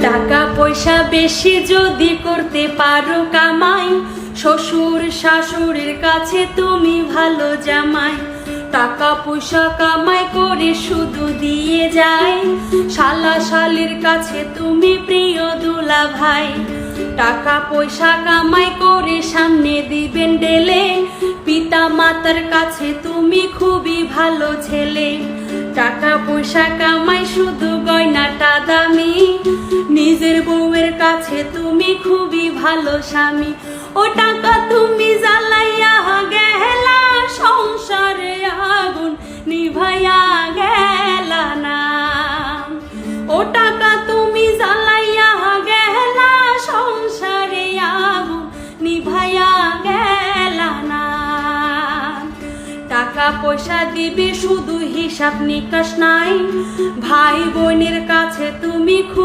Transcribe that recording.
টাকা পয়সা বেশি যদি করতে পারো কামাই, শ্বশুর শাশুড়ির কাছে তুমি ভালো জামাই। টাকা পয়সা কামাই করে শুধু দিয়ে যায়, শালা শালির কাছে তুমি প্রিয় দুলা ভাই। টাকা পয়সা কামাই করে সামনে দিবেন ঢেলে, পিতা মাতার কাছে তুমি খুবই ভালো ছেলে। টাকা পয়সা কামাই শুধু গয়নাটা দামি, নিজের বউয়ের কাছে তুমি খুবই ভালো স্বামী। ও টাকা তুমি জ্বালাইয়া গেলা, সংসারে আগুন নিভাইয়া গেলা না। ও টাকা তুমি জ্বালাইয়া গেলা, সংসারে আগুন নিভাইয়া গেলা না। টাকা পয়সা দিবে শুধু হিসাব নিকাশ নাই, ভাই বোনের কাছে তুমি